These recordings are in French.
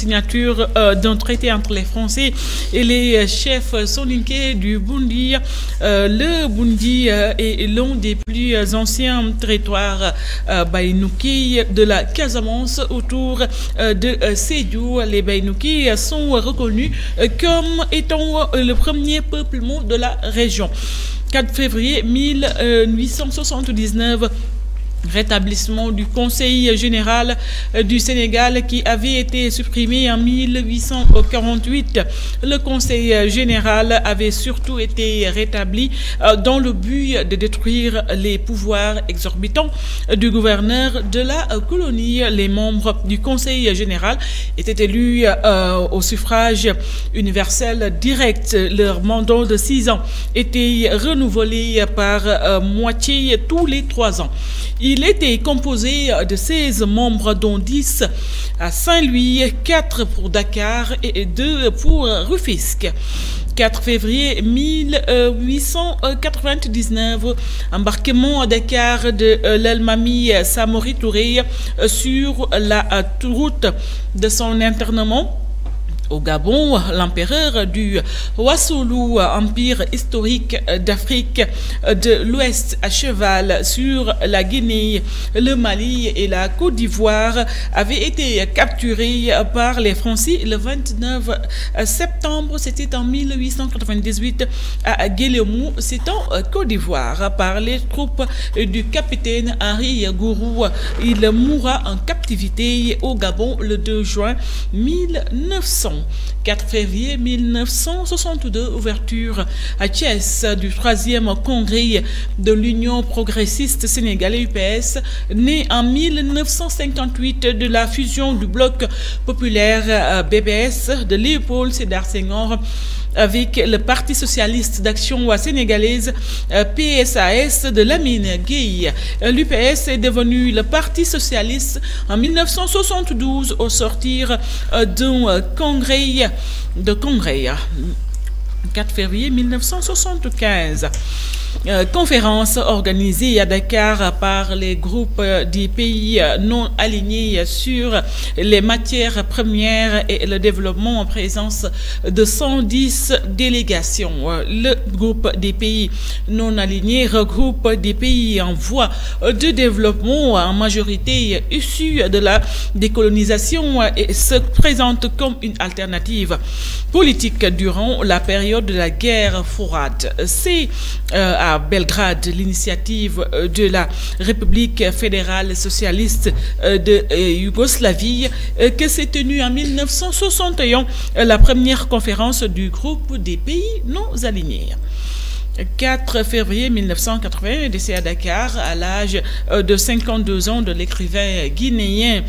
signature d'un traité entre les Français et les chefs soninké du Burundi. Le Burundi est l'un des plus anciens territoires baïnouki de la Casamance autour de Sédhiou. Les baïnouki sont reconnus comme étant le premier peuplement de la région. 4 février 1879, rétablissement du Conseil général du Sénégal qui avait été supprimé en 1848. Le Conseil général avait surtout été rétabli dans le but de détruire les pouvoirs exorbitants du gouverneur de la colonie. Les membres du Conseil général étaient élus au suffrage universel direct. Leur mandat de 6 ans était renouvelé par moitié tous les 3 ans. Il était composé de 16 membres, dont 10 à Saint-Louis, 4 pour Dakar et 2 pour Rufisque. 4 février 1899, embarquement à Dakar de l'Elmami Samori Touré sur la route de son internement au Gabon. L'empereur du Wassoulou, empire historique d'Afrique de l'Ouest à cheval sur la Guinée, le Mali et la Côte d'Ivoire, avait été capturé par les Français le 29 septembre, c'était en 1898 à Guélémou, c'est en Côte d'Ivoire, par les troupes du capitaine Henri Gourou. Il mourra en captivité au Gabon le 2 juin 1900. 4 février 1962, ouverture à Thiès du 3e congrès de l'Union progressiste sénégalaise UPS, né en 1958 de la fusion du bloc populaire BBS de Léopold Sédar Senghor avec le Parti socialiste d'action sénégalaise PSAS de Lamine Gueye. L'UPS est devenu le Parti socialiste en 1972 au sortir d'un congrès. 4 février 1975. Conférence organisée à Dakar par les groupes des pays non alignés sur les matières premières et le développement en présence de 110 délégations. Le groupe des pays non alignés regroupe des pays en voie de développement en majorité issus de la décolonisation et se présente comme une alternative politique durant la période de la guerre froide. C'est à Belgrade, l'initiative de la République fédérale socialiste de Yougoslavie que s'est tenue en 1961 la première conférence du groupe des pays non alignés. 4 février 1980, décès à Dakar à l'âge de 52 ans de l'écrivain guinéen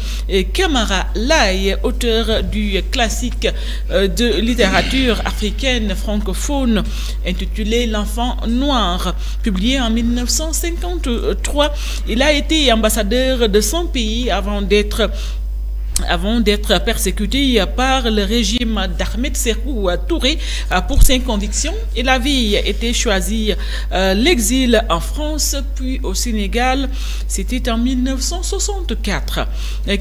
Camara Laye, auteur du classique de littérature africaine francophone intitulé L'enfant noir, publié en 1953. Il a été ambassadeur de son pays avant d'être persécuté par le régime d'Ahmed Sékou Touré pour ses convictions. Il avait été choisi l'exil en France puis au Sénégal. C'était en 1964.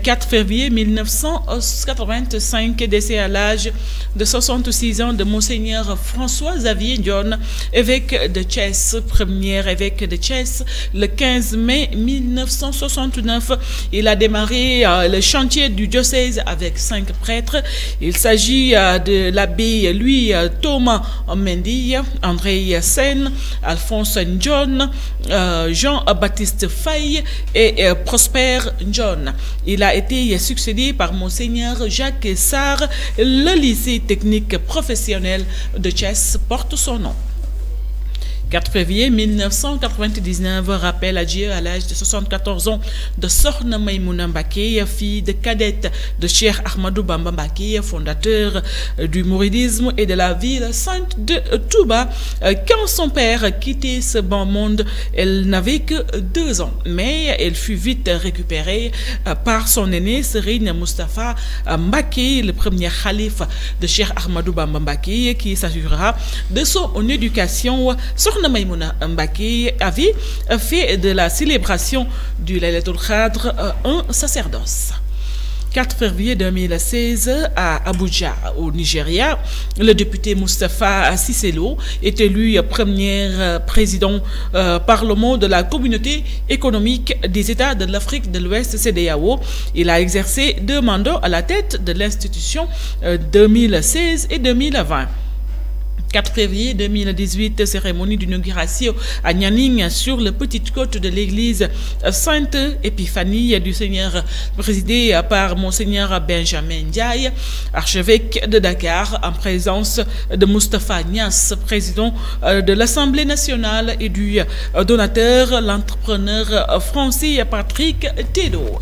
4 février 1985, décès à l'âge de 66 ans de Monseigneur François-Xavier Dione, évêque de Thiès, premier évêque de Thiès, le 15 mai 1969. Il a démarré le chantier du diocèse avec 5 prêtres. Il s'agit de l'abbé Louis Thomas Mendy, André Sen, Alphonse John, Jean-Baptiste Faye et Prosper John. Il a été succédé par Monseigneur Jacques Sarr. Le lycée technique professionnel de Thiès porte son nom. 4 février 1999, rappel à Dieu à l'âge de 74 ans de Sokhna Maïmouna Mbacké, fille de cadette de Cheikh Ahmadou Bamba Mbacké, fondateur du mouridisme et de la ville sainte de Touba. Quand son père quittait ce bon monde, elle n'avait que 2 ans, mais elle fut vite récupérée par son aîné Serigne Moustapha Mbacké, le premier khalife de Cheikh Ahmadou Bamba Mbacké, qui s'assurera de son éducation. Sokhna Maïmouna Mbacké avait fait de la célébration du Laylatul Qadr un sacerdoce. 4 février 2016, à Abuja, au Nigeria, le député Moustapha Cissé Lo est élu premier président Parlement de la Communauté économique des États de l'Afrique de l'Ouest, CEDEAO. Il a exercé 2 mandats à la tête de l'institution 2016 et 2020. 4 février 2018, cérémonie d'inauguration à Nianing sur la petite côte de l'église Sainte Épiphanie du Seigneur, présidée par Monseigneur Benjamin Ndiaye, archevêque de Dakar, en présence de Moustapha Niasse, président de l'Assemblée nationale, et du donateur, l'entrepreneur français Patrick Tédor.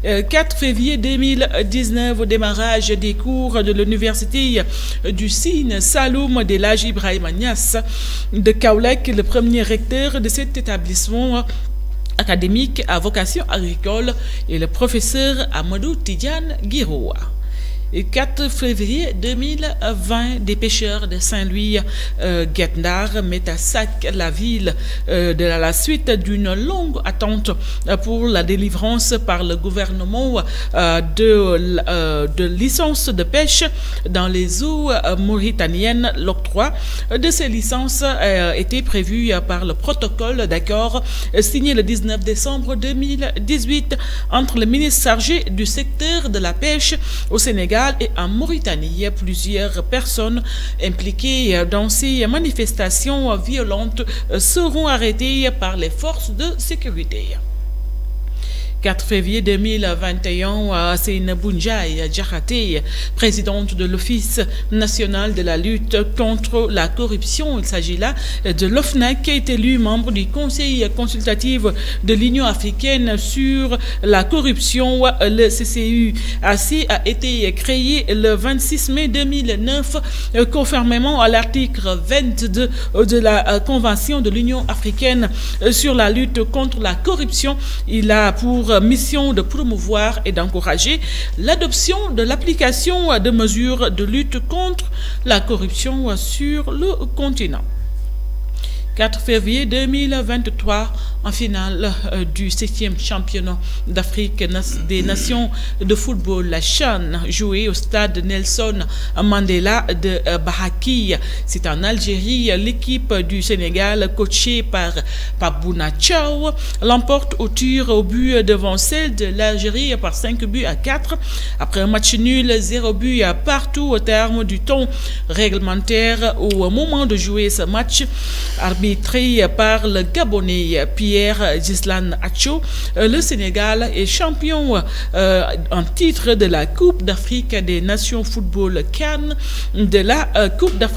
4 février 2019, au démarrage des cours de l'université du Sine Saloum d'Elhadji Ibrahima Niasse de Kaolack, le premier recteur de cet établissement académique à vocation agricole, et le professeur Amadou Tidiane Guiroa. 4 février 2020, des pêcheurs de Saint-Louis Guet-Ndar mettent à sac la ville de la suite d'une longue attente pour la délivrance par le gouvernement de licences de pêche dans les eaux mauritaniennes. L'octroi de ces licences était prévu par le protocole d'accord signé le 19 décembre 2018 entre le ministre chargé du secteur de la pêche au Sénégal et en Mauritanie. Plusieurs personnes impliquées dans ces manifestations violentes seront arrêtées par les forces de sécurité. 4 février 2021, Seynabou Ndiaye Diakhaté, présidente de l'Office national de la lutte contre la corruption, il s'agit là de l'OFNAC, qui est élue membre du Conseil consultatif de l'Union africaine sur la corruption. Le CCU a été créé le 26 mai 2009, conformément à l'article 22 de la Convention de l'Union africaine sur la lutte contre la corruption. Il a pour mission de promouvoir et d'encourager l'adoption de l'application de mesures de lutte contre la corruption sur le continent. 4 février 2023, en finale du 7e championnat d'Afrique des nations de football, la CHAN, jouée au stade Nelson Mandela de Bahaki. C'est en Algérie. L'équipe du Sénégal, coachée par Bouna Thiaw, l'emporte au tir au but devant celle de l'Algérie par 5 buts à 4. Après un match nul, 0 but partout au terme du temps réglementaire. Au moment de jouer ce match, arbitré par le Gabonais Pierre Gislan Acho, le Sénégal est champion en titre de la Coupe d'Afrique des Nations Football CAN, de la Coupe d'Afrique